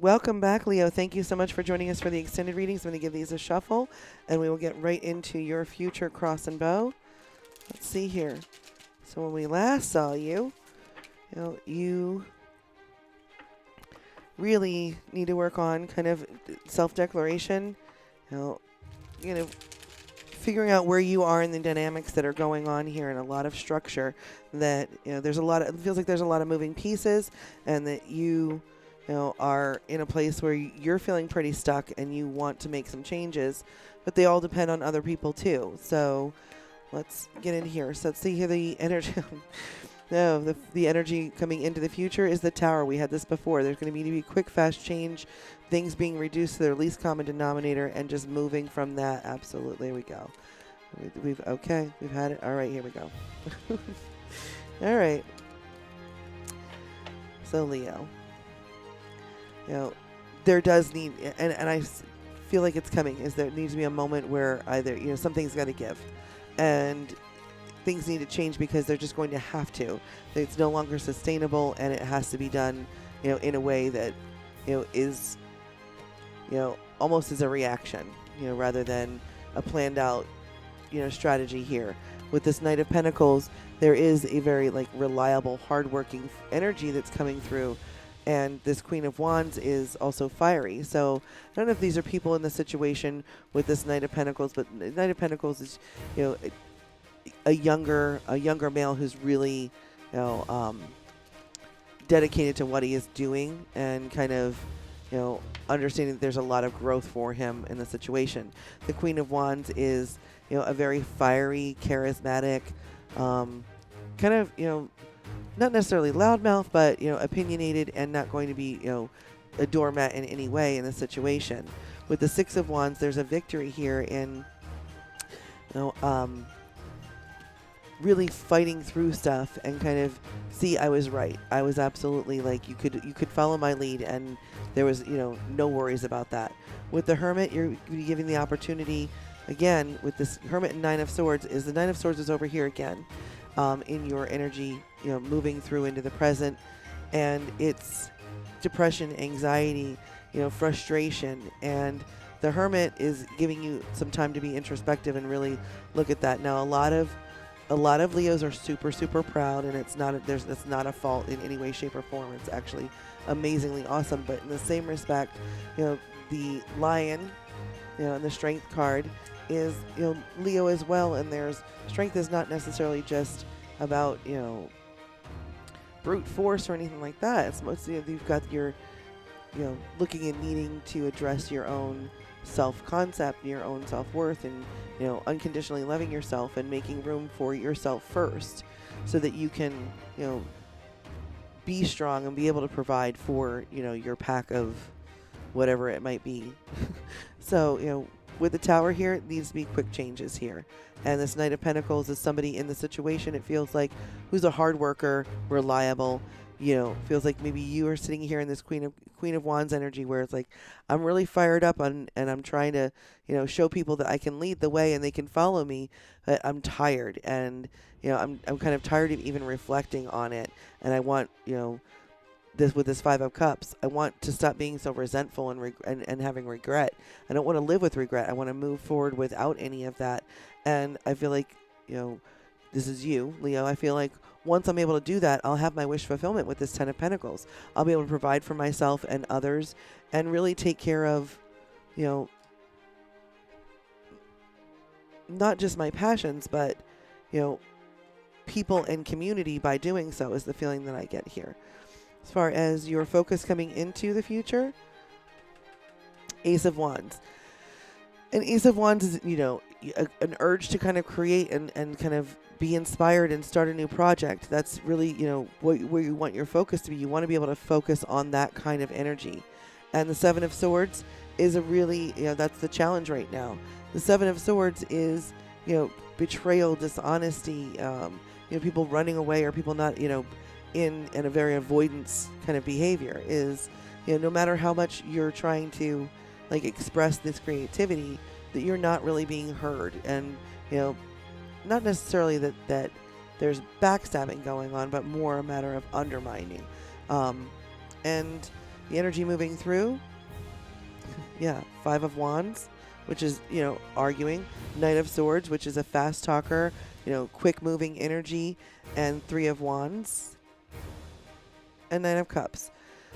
Welcome back, Leo. Thank you so much for joining us for the extended readings. I'm going to give these a shuffle, and we will get right into your future cross and bow. Let's see here. So when we last saw you, you really need to work on kind of self-declaration, figuring out where you are in the dynamics that are going on here, and a lot of structure that, there's a lot of, it feels like there's a lot of moving pieces, and that you are in a place where you're feeling pretty stuck and you want to make some changes, but they all depend on other people too. So let's get in here. So let's see here the energy. No, the energy coming into the future is the Tower. We had this before. There's going to be quick, fast change, things being reduced to their least common denominator, and just moving from that. Absolutely, there we go. We've had it. All right, here we go. All right. So Leo, there does need, and I feel like it's coming, is there needs to be a moment where either, something's got to give, and things need to change because they're just going to have to. It's no longer sustainable, and it has to be done, in a way that, is, almost as a reaction, rather than a planned out, strategy here. With this Knight of Pentacles, there is a very reliable, hardworking energy that's coming through. And this Queen of Wands is also fiery. So I don't know if these are people in the situation with this Knight of Pentacles, but Knight of Pentacles is, a younger male who's really, dedicated to what he is doing, and kind of, understanding that there's a lot of growth for him in the situation. The Queen of Wands is, a very fiery, charismatic, kind of, not necessarily loudmouth, but, opinionated, and not going to be, a doormat in any way in the situation. With the Six of Wands, there's a victory here in, really fighting through stuff, and kind of, see, I was right. I was absolutely, you could follow my lead, and there was, no worries about that. With the Hermit, you're giving the opportunity, again, with this Hermit and Nine of Swords, the Nine of Swords is over here again, in your energy, moving through into the present, and it's depression, anxiety, frustration, and the Hermit is giving you some time to be introspective and really look at that. Now, a lot of Leos are super, super proud, and it's not a fault in any way, shape, or form. It's actually amazingly awesome. But in the same respect, the Lion, and the Strength card is, Leo as well, and there's strength is not necessarily just about, brute force or anything like that. It's mostly, you've got your, looking and needing to address your own self-concept, your own self-worth, and, unconditionally loving yourself and making room for yourself first, so that you can, be strong and be able to provide for, your pack of whatever it might be. So, with the Tower here, it needs to be quick changes here. And this Knight of Pentacles is somebody in the situation, it feels like, who's a hard worker, reliable, feels like maybe you are sitting here in this Queen of Wands energy, where it's like, I'm really fired up and I'm trying to, show people that I can lead the way and they can follow me, but I'm tired, and, I'm kind of tired of even reflecting on it. And I want, with this Five of Cups, I want to stop being so resentful and having regret. I don't want to live with regret. I want to move forward without any of that. And I feel like, this is you, Leo. I feel like once I'm able to do that, I'll have my wish fulfillment with this Ten of Pentacles. I'll be able to provide for myself and others, and really take care of, not just my passions, but, people and community by doing so, is the feeling that I get here. As far as your focus coming into the future, Ace of Wands. And Ace of Wands is, an urge to kind of create and kind of be inspired and start a new project. That's really, where you want your focus to be. You want to be able to focus on that kind of energy. And the Seven of Swords is a really, that's the challenge right now. The Seven of Swords is, betrayal, dishonesty, people running away, or people not, in a very avoidance kind of behavior, is, no matter how much you're trying to express this creativity, that you're not really being heard. And, not necessarily that there's backstabbing going on, but more a matter of undermining. And, The energy moving through, yeah, 5 of Wands, which is, arguing. Knight of Swords, which is a fast talker, quick moving energy, and 3 of Wands, and 9 of Cups.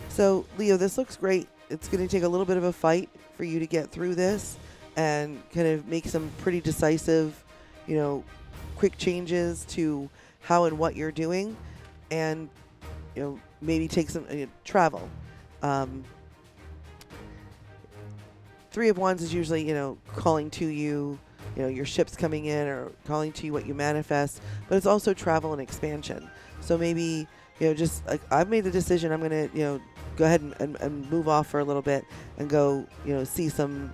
So, Leo, this looks great. It's going to take a little bit of a fight for you to get through this and kind of make some pretty decisive, quick changes to how and what you're doing, and, maybe take some travel. 3 of Wands is usually, calling to you, your ship's coming in or calling to you what you manifest, but it's also travel and expansion. So maybe, just like I've made the decision, I'm going to, go ahead and move off for a little bit and go, see some,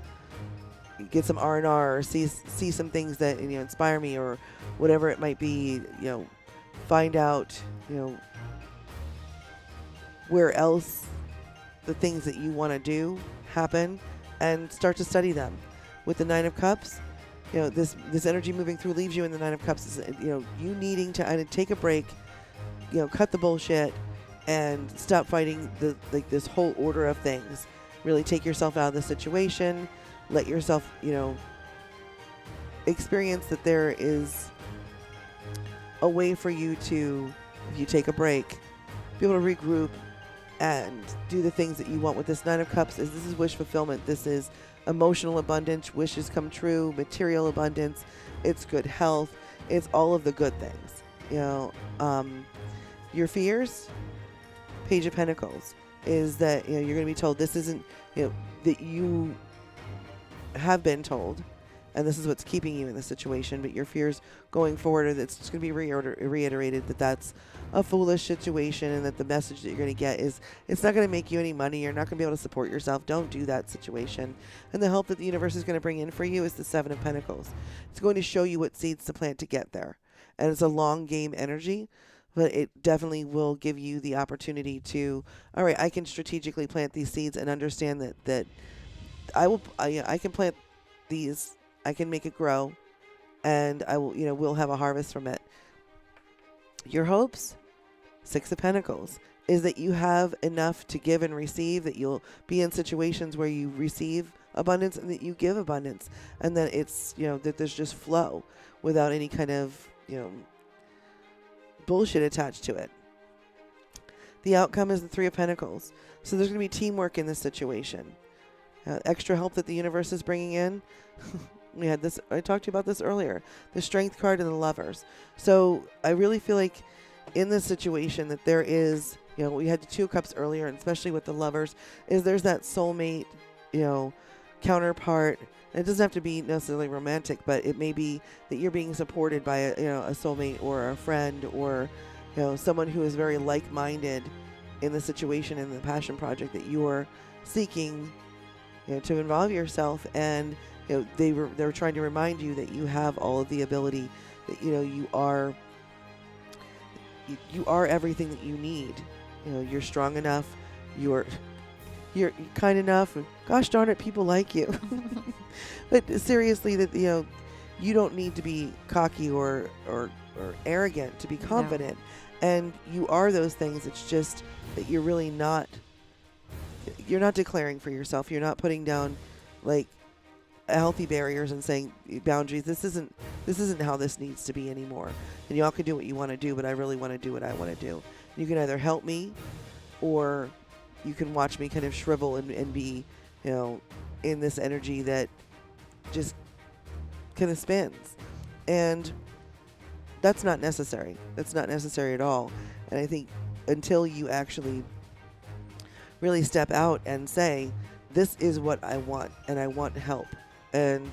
get some R&R, or see some things that, inspire me, or whatever it might be, find out, where else the things that you want to do happen, and start to study them. With the 9 of Cups, this energy moving through leaves you in the 9 of Cups is, you needing to take a break, cut the bullshit and stop fighting this whole order of things. Really take yourself out of the situation, let yourself, experience that there is a way for you to, if you take a break, be able to regroup and do the things that you want. With this 9 of Cups, this is wish fulfillment. This is emotional abundance, wishes come true, material abundance. It's good health. It's all of the good things. Your fears, Page of Pentacles, is that you're going to be told this isn't, that you have been told, and this is what's keeping you in this situation. But your fears going forward are that it's just going to be reiterated that that's a foolish situation, and that the message that you're going to get is it's not going to make you any money. You're not going to be able to support yourself. Don't do that situation. And the help that the universe is going to bring in for you is the 7 of Pentacles. It's going to show you what seeds to plant to get there. And it's a long game energy, but it definitely will give you the opportunity to, all right, I can strategically plant these seeds and understand that I can plant these, I can make it grow, and I will, we'll have a harvest from it. Your hopes, 6 of Pentacles, is that you have enough to give and receive, that you'll be in situations where you receive abundance and that you give abundance, and that it's, that there's just flow without any kind of, bullshit attached to it. The outcome is the 3 of Pentacles. So there's going to be teamwork in this situation. Extra help that the universe is bringing in. We had this, I talked to you about this earlier, the Strength card and the Lovers. So I really feel like in this situation that there is, we had the 2 of Cups earlier, and especially with the Lovers, is there's that soulmate, counterpart. And it doesn't have to be necessarily romantic, but it may be that you're being supported by a soulmate or a friend, or someone who is very like-minded in the situation, in the passion project that you're seeking to involve yourself. And they're trying to remind you that you have all of the ability, that you are everything that you need. You're strong enough, you're kind enough, and gosh darn it, people like you. But seriously, that you don't need to be cocky or arrogant to be confident. No. And you are those things. It's just that you're really not, you're not declaring for yourself. You're not putting down like healthy barriers and saying boundaries. This isn't how this needs to be anymore. And y'all can do what you want to do, but I really want to do what I want to do. You can either help me, or you can watch me kind of shrivel and be, in this energy that just kind of spins. And that's not necessary. That's not necessary at all. And I think until you actually really step out and say, this is what I want, and I want help. And,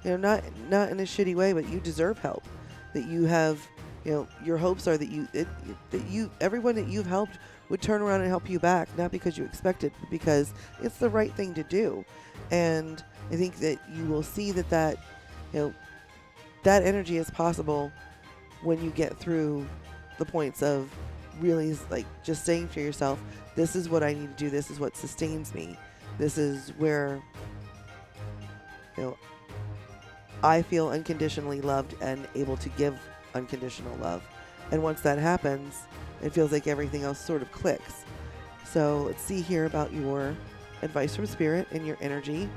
not in a shitty way, but you deserve help. That you have, your hopes are that everyone that you've helped would turn around and help you back, not because you expect it, but because it's the right thing to do. And I think that you will see that energy is possible when you get through the points of really like just saying to yourself, this is what I need to do. This is what sustains me. This is where, I feel unconditionally loved and able to give unconditional love. And once that happens, it feels like everything else sort of clicks. So let's see here about your advice from spirit and your energy,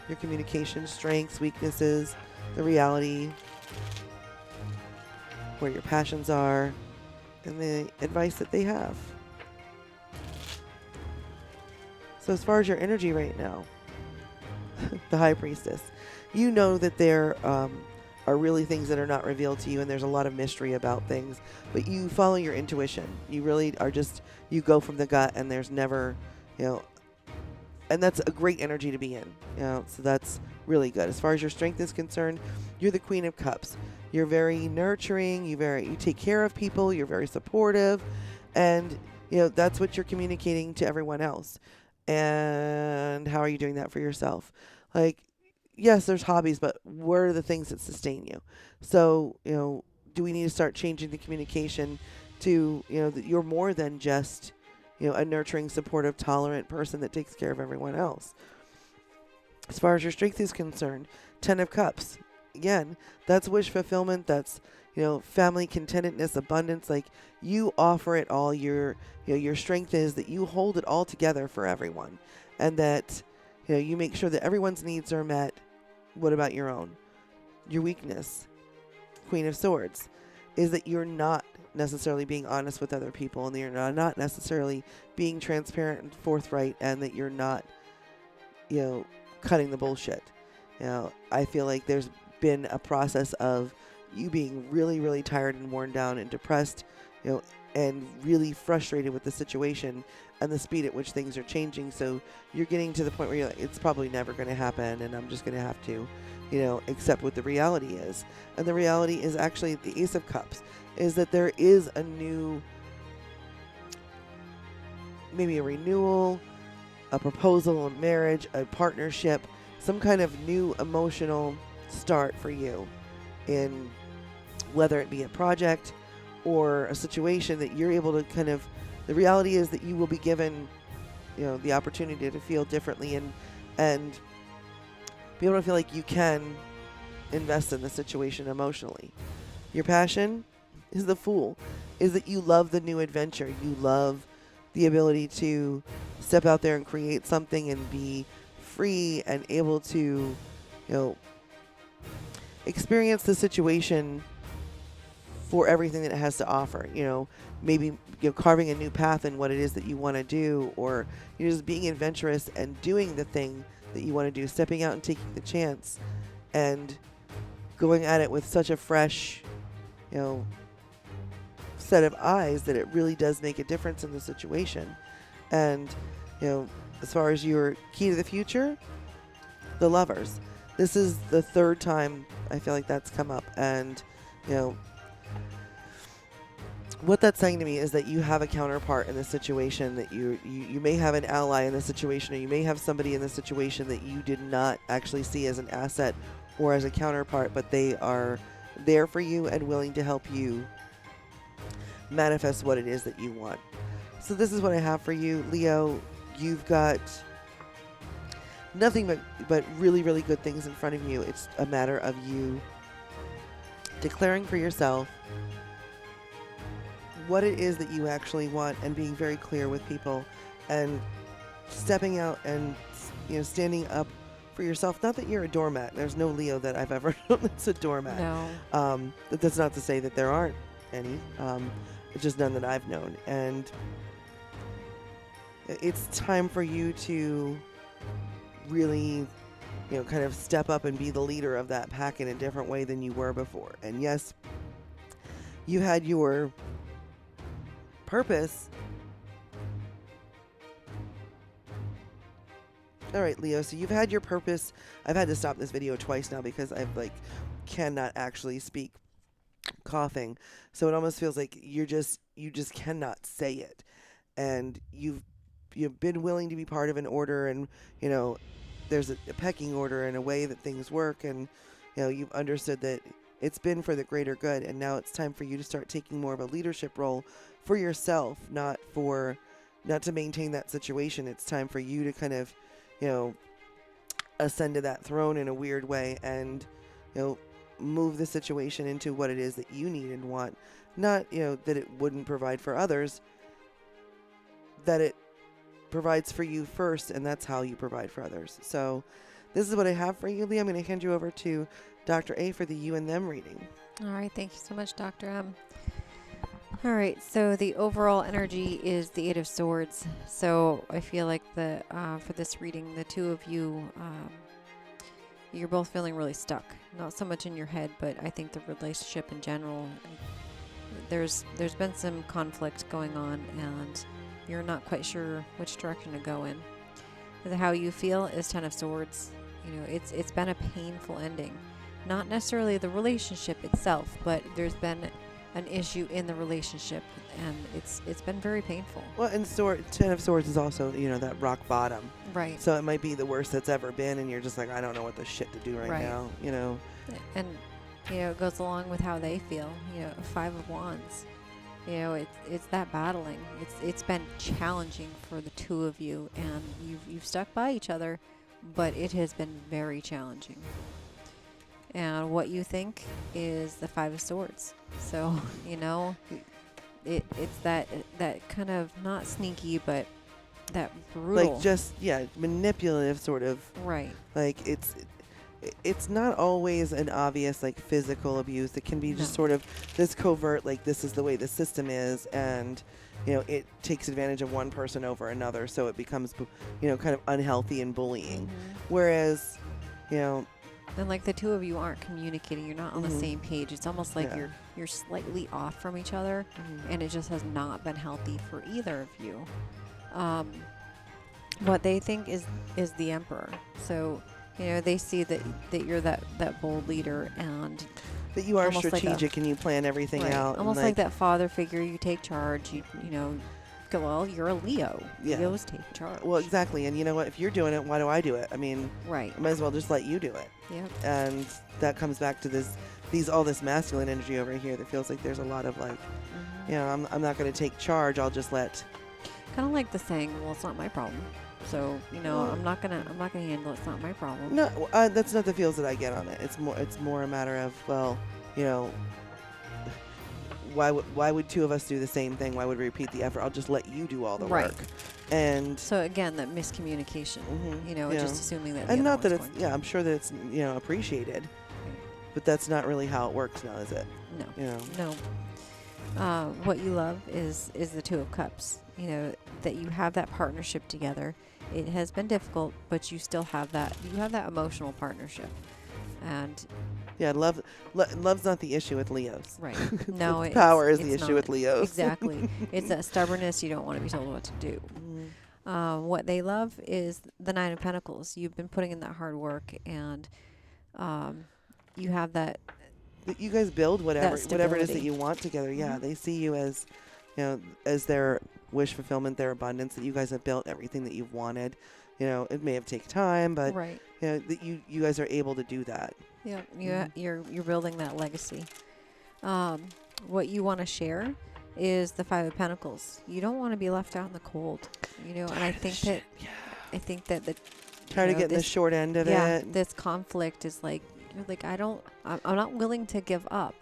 your communication strengths, weaknesses, the reality, where your passions are, and the advice that they have. So as far as your energy right now, the High Priestess, you know that there are really things that are not revealed to you, and there's a lot of mystery about things, but you follow your intuition. You really are just, you go from the gut, and there's never, and that's a great energy to be in, so that's really good. As far as your strength is concerned, you're the Queen of Cups. You're very nurturing, you take care of people, you're very supportive, and that's what you're communicating to everyone else. And how are you doing that for yourself? Like, yes, there's hobbies, but what are the things that sustain you? So, do we need to start changing the communication to, that you're more than just, a nurturing, supportive, tolerant person that takes care of everyone else? As far as your strength is concerned, 10 of Cups. Again, that's wish fulfillment. That's, family contentedness, abundance. Like, you offer it all. Your strength is that you hold it all together for everyone, and that, you make sure that everyone's needs are met. What about your own? Your weakness, Queen of Swords, is that you're not necessarily being honest with other people, and that you're not necessarily being transparent and forthright, and that you're not, cutting the bullshit. I feel like there's been a process of you being really, really tired and worn down and depressed, and really frustrated with the situation and the speed at which things are changing. So you're getting to the point where you're like, it's probably never going to happen, and I'm just going to have to, accept what the reality is. And the reality is actually the Ace of Cups, is that there is a new, maybe a renewal, a proposal, a marriage, a partnership, some kind of new emotional start for you, in whether it be a project or a situation that you're able to kind of, the reality is that you will be given, the opportunity to feel differently, and be able to feel like you can invest in the situation emotionally. Your passion is the Fool, is that you love the new adventure. You love the ability to step out there and create something and be free and able to, experience the situation for everything that it has to offer. Maybe carving a new path in what it is that you want to do, or just being adventurous and doing the thing that you want to do, stepping out and taking the chance and going at it with such a fresh, set of eyes that it really does make a difference in the situation. And, as far as your key to the future, the Lovers. This is the third time I feel like that's come up. And, what that's saying to me is that you have a counterpart in this situation, that you may have an ally in this situation, or you may have somebody in this situation that you did not actually see as an asset or as a counterpart, but they are there for you and willing to help you manifest what it is that you want. So this is what I have for you, Leo. You've got nothing but really, really good things in front of you. It's a matter of you declaring for yourself what it is that you actually want, and being very clear with people, and stepping out and, standing up for yourself. Not that you're a doormat. There's no Leo that I've ever known that's a doormat. No. That's not to say that there aren't any. It's just none that I've known. And it's time for you to really, kind of step up and be the leader of that pack in a different way than you were before. And yes, you had your purpose. All right, Leo, so you've had your purpose. I've had to stop this video twice now because I've cannot actually speak, coughing. So it almost feels like you just cannot say it. And you've been willing to be part of an order, and there's a pecking order and a way that things work, and you've understood that it's been for the greater good, and now it's time for you to start taking more of a leadership role for yourself, not to maintain that situation. It's time for you to kind of, ascend to that throne in a weird way, and, move the situation into what it is that you need and want. Not, that it wouldn't provide for others, that it provides for you first, and that's how you provide for others. So this is what I have for you, Lee. I'm going to hand you over to Dr. A for the you and them reading. All right. Thank you so much, Dr. M. All right. So the overall energy is the Eight of Swords. So I feel like for this reading, the two of you, you're both feeling really stuck. Not so much in your head, but I think the relationship in general, there's been some conflict going on, and you're not quite sure which direction to go in. How you feel is Ten of Swords. It's been a painful ending. Not necessarily the relationship itself, but there's been an issue in the relationship, and it's been very painful. Well, and Ten of Swords is also, that rock bottom. Right. So it might be the worst that's ever been, and you're just like, I don't know what the shit to do right now, And, it goes along with how they feel. Five of Wands. It's that battling. It's been challenging for the two of you, and you've stuck by each other, but it has been very challenging. And what you think is the Five of Swords. So, it's that kind of not sneaky, but that brutal. Like just, manipulative sort of. Right. Like it's not always an obvious like physical abuse. It can be just sort of this covert, like this is the way the system is, and it takes advantage of one person over another, so it becomes kind of unhealthy and bullying. Mm-hmm. Whereas and like the two of you aren't communicating, you're not on the same page. It's almost like you're slightly off from each other, and it just has not been healthy for either of you. What they think is the Emperor. So they see that you're that bold leader, and that you are strategic and you plan everything out. Almost like that father figure. You take charge. You go, well, you're a Leo. Yeah. Leos take charge. Well, exactly. And you know what? If you're doing it, why do I do it? I mean, right. I might as well just let you do it. Yep. And that comes back to all this masculine energy over here that feels like there's a lot of like, I'm not going to take charge. I'll just let. Kind of like the saying, well, it's not my problem. So, I'm not gonna handle it. It's not my problem. No, that's not the feels that I get on it. It's more a matter of, well, why would two of us do the same thing? Why would we repeat the effort? I'll just let you do all the work. And so again, that miscommunication. Just assuming that. And not that it's I'm sure that it's appreciated, but that's not really how it works now, is it? No. No. What you love is the Two of Cups. That you have that partnership together. It has been difficult, but you still have that. You have that emotional partnership, and love's not the issue with Leos. Right. No, power is the issue with Leos. Exactly. It's that stubbornness. You don't want to be told what to do. What they love is the Nine of Pentacles. You've been putting in that hard work, and you have that. You guys build whatever it is that you want together. Yeah, they see you as, as their wish fulfillment, their abundance, that you guys have built everything that you've wanted. It may have taken time, but that you guys are able to do that. Yeah, you're building that legacy. What you want to share is the Five of Pentacles. You don't want to be left out in the cold, and I think that the tired of getting the short end of it. This conflict is like I'm not willing to give up,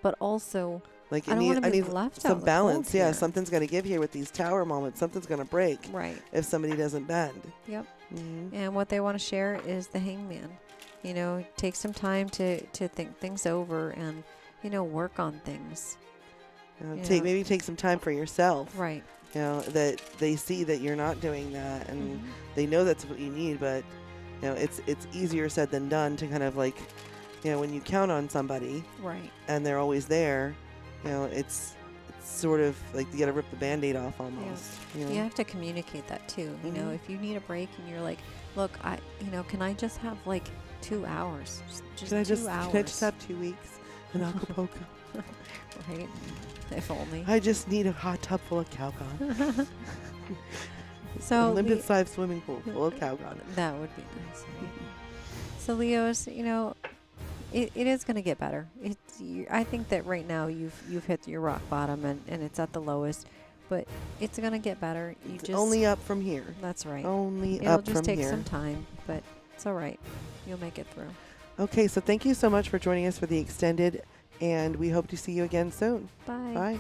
but also like I need some balance. Yeah, something's going to give here with these tower moments. Something's going to break. Right. If somebody doesn't bend. Yep. Mm-hmm. And what they want to share is the Hangman. Take some time to think things over and work on things. Maybe take some time for yourself. Right. That they see that you're not doing that, and they know that's what you need, but it's easier said than done to kind of like, when you count on somebody, right, and they're always there, it's sort of like you got to rip the Band-Aid off almost. You have to communicate that too. If you need a break and you're like, look, can I just have like 2 hours? Just 2 hours. Can I just have 2 weeks in Acapulco? Right. If only. I just need a hot tub full of Calgon. So limited size swimming pool full of Calgon. That would be nice. So Leos, it is going to get better. I think that right now you've hit your rock bottom and it's at the lowest, but it's going to get better. It's only up from here. That's right. Only It'll up from here. It'll just take some time, but it's all right. You'll make it through. Okay, so thank you so much for joining us for the extended, and we hope to see you again soon. Bye. Bye.